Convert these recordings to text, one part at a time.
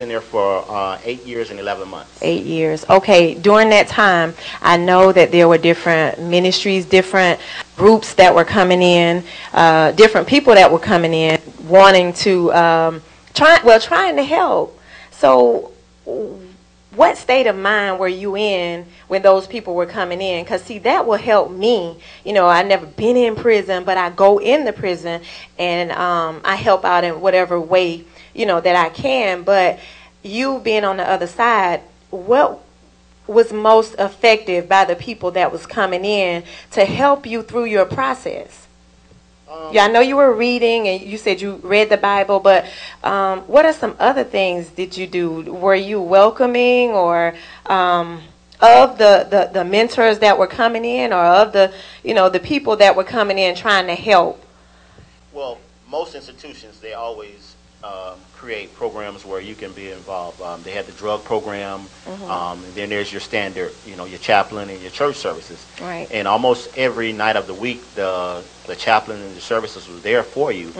been there for 8 years and 11 months. 8 years. Okay. During that time, I know that there were different ministries, different groups that were coming in, different people that were coming in wanting to trying to help. So what state of mind were you in when those people were coming in? Because, see, that will help me. You know, I've never been in prison, but I go in the prison and I help out in whatever way, you know, that I can. But you being on the other side, what was most effective by the people that was coming in to help you through your process? Yeah, I know you were reading and you said you read the Bible, but what are some other things did you do? Were you welcoming or of the mentors that were coming in, or of the, you know, the people that were coming in trying to help? Well, most institutions, they always create programs where you can be involved. They had the drug program, and then there's your standard, you know, your chaplain and your church services. Right. And almost every night of the week, the chaplain and the services was there for you.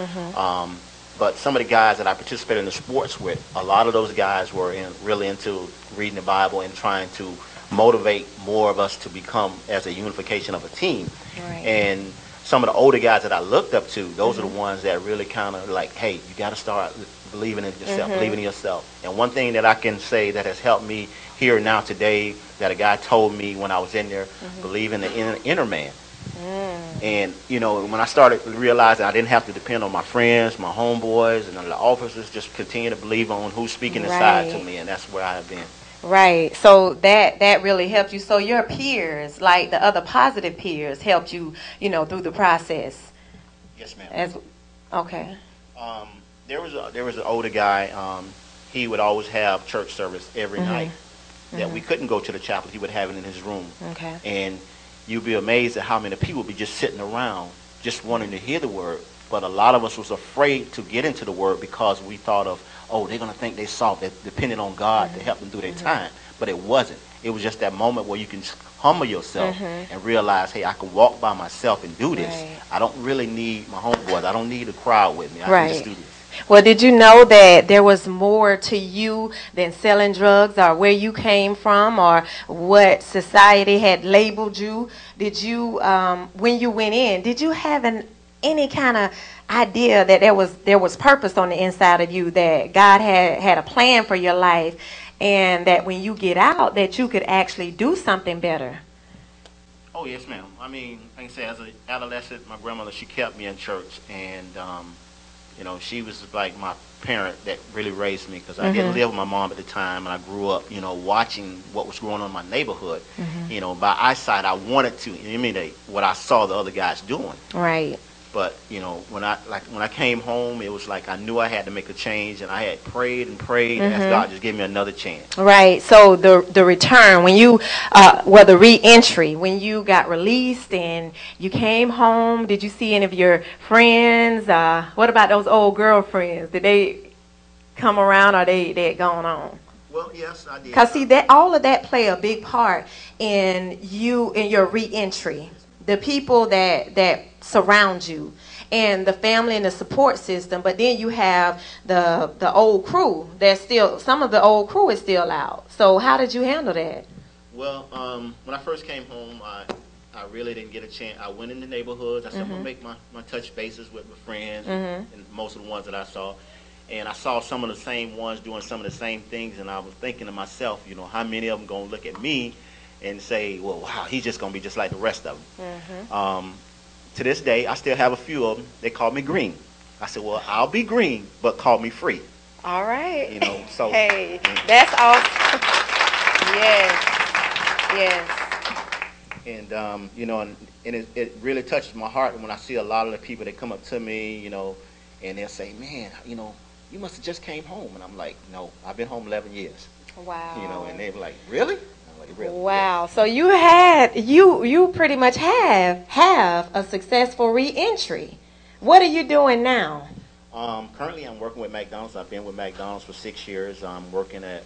But some of the guys that I participated in the sports with, a lot of those guys were really into reading the Bible and trying to motivate more of us to become as a unification of a team. Right. And some of the older guys that I looked up to, those are the ones that really kind of like, hey, you got to start believing in yourself, believing in yourself. And one thing that I can say that has helped me here now today, that a guy told me when I was in there, believe in the inner man. And, you know, when I started realizing I didn't have to depend on my friends, my homeboys, and the officers, just continue to believe on who's speaking inside to me, and that's where I have been. Right. So that really helped you. So your peers, like the other positive peers, helped you, you know, through the process. Yes, ma'am. Okay. There was an older guy. He would always have church service every night that we couldn't go to the chapel. He would have it in his room. Okay. And you'd be amazed at how many people would be just sitting around, just wanting to hear the word. But a lot of us was afraid to get into the word because we thought of, oh, they're going to think they soft. They're depending on God to help them through their time. But it wasn't. It was just that moment where you can humble yourself and realize, hey, I can walk by myself and do this. Right. I don't really need my homeboys. I don't need a crowd with me. I can just do this. Well, did you know that there was more to you than selling drugs, or where you came from, or what society had labeled you? Did you, when you went in, did you have any kind of idea that there was purpose on the inside of you, that God had a plan for your life, and that when you get out that you could actually do something better? Oh, yes, ma'am. I mean, like I said, as an adolescent, my grandmother, she kept me in church, and you know, she was like my parent that really raised me, because I didn't live with my mom at the time, and I grew up, you know, watching what was going on in my neighborhood. You know, by eyesight, I wanted to imitate what I saw the other guys doing. Right. But, you know, when I came home, it was like I knew I had to make a change, and I had prayed and prayed, and asked God just give me another chance. Right. So the return, when you, the reentry, when you got released and you came home, did you see any of your friends? What about those old girlfriends? Did they come around, or they had gone on? Well, yes, I did. Because, see, that all of that play a big part in your reentry. The people that surround you, and the family and the support system. But then you have the old crew. There's still, some of the old crew is still out. So how did you handle that? Well, when I first came home, I really didn't get a chance. I went in the neighborhoods. I said, I'm going to make my touch bases with my friends, and most of the ones that I saw. And I saw some of the same ones doing some of the same things, and I was thinking to myself, you know, how many of them going to look at me and say, well, wow, he's just going to be just like the rest of them. To this day, I still have a few of them. They call me Green. I said, well, I'll be green, but call me free. All right. You know, so. Hey, that's awesome. Yes. And, you know, and it really touches my heart when I see a lot of the people that come up to me, you know, and they'll say, man, you know, you must have just came home. And I'm like, no, I've been home 11 years. Wow. You know, and they were like, really? Really, wow. Yeah. So you pretty much have a successful reentry. What are you doing now? Currently I'm working with McDonald's. I've been with McDonald's for 6 years. I'm working at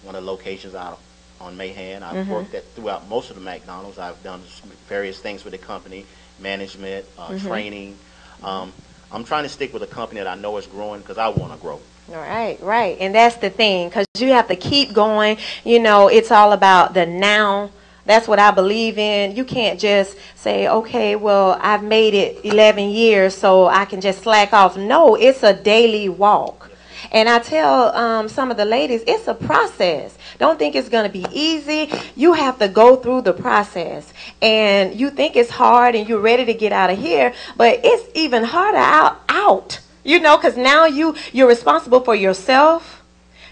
one of the locations out on Mahan. I've worked throughout most of the McDonald's. I've done various things with the company, management, training. I'm I'm trying to stick with a company that I know is growing because I want to grow. Right, right. And that's the thing, because you have to keep going. You know, it's all about the now. That's what I believe in. You can't just say, okay, well, I've made it 11 years, so I can just slack off. No, it's a daily walk. And I tell some of the ladies, it's a process. Don't think it's going to be easy. You have to go through the process. And you think it's hard and you're ready to get out of here, but it's even harder out. You know, because now you're responsible for yourself.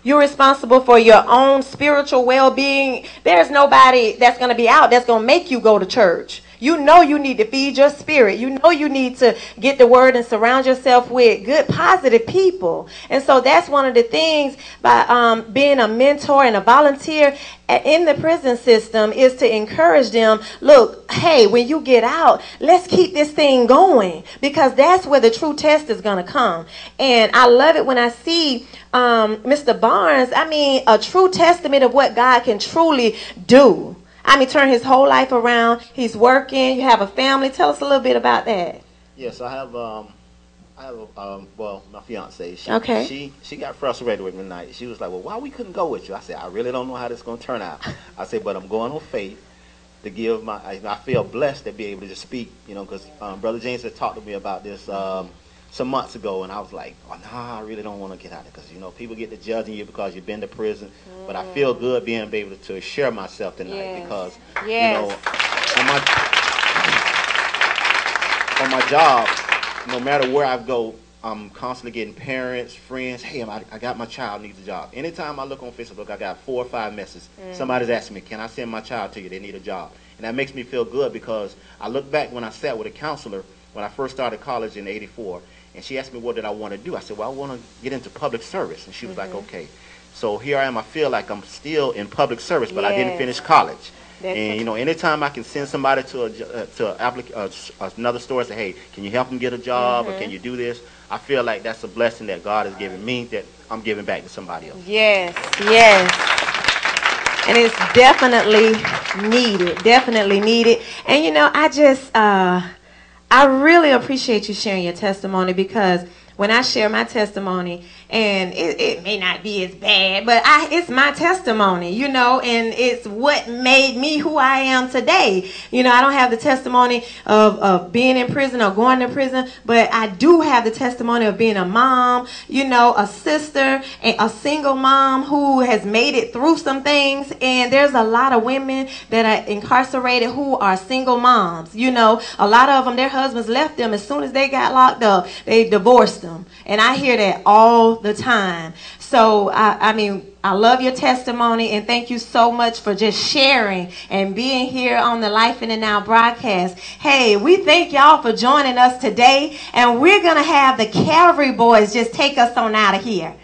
You're responsible for your own spiritual well-being. There's nobody that's going to be out that's going to make you go to church. You know you need to feed your spirit. You know you need to get the word and surround yourself with good, positive people. And so that's one of the things by being a mentor and a volunteer in the prison system is to encourage them, look, hey, when you get out, let's keep this thing going, because that's where the true test is going to come. And I love it when I see Mr. Barnes, I mean, a true testament of what God can truly do. I mean, turn his whole life around. He's working. You have a family. Tell us a little bit about that. Yes, I have well, my fiance. She got frustrated with me tonight. She was like, well, why we couldn't go with you? I said, I really don't know how this is going to turn out. I said, but I'm going on faith to give I feel blessed to be able to just speak, you know, because Brother James had talked to me about this some months ago, and I was like, oh, no, I really don't want to get out of it, because, you know, people get to judging you because you've been to prison. But I feel good being able to share myself tonight, because, you know, on my job, no matter where I go, I'm constantly getting parents, friends, hey, I got my child needs a job. Anytime I look on Facebook, I got 4 or 5 messages. Somebody's asking me, can I send my child to you? They need a job. And that makes me feel good, because I look back when I sat with a counselor when I first started college in '84, and she asked me what did I want to do. I said, well, I want to get into public service. And she was like, okay. So here I am. I feel like I'm still in public service, but I didn't finish college. And, you know, anytime I can send somebody to another store and say, hey, can you help them get a job, or can you do this? I feel like that's a blessing that God has given me that I'm giving back to somebody else. Yes, yes. And it's definitely needed. And, you know, I really appreciate you sharing your testimony, because when I share my testimony, and it may not be as bad, but it's my testimony, you know, and it's what made me who I am today. You know, I don't have the testimony of being in prison or going to prison, but I do have the testimony of being a mom, you know, a sister, and a single mom who has made it through some things. And there's a lot of women that are incarcerated who are single moms. You know, a lot of them, their husbands left them as soon as they got locked up. They divorced them. And I hear that all the time. So, I mean, I love your testimony, and thank you so much for just sharing and being here on the Life in the Now broadcast. Hey, we thank y'all for joining us today, and we're going to have the Calvary Boys just take us on out of here.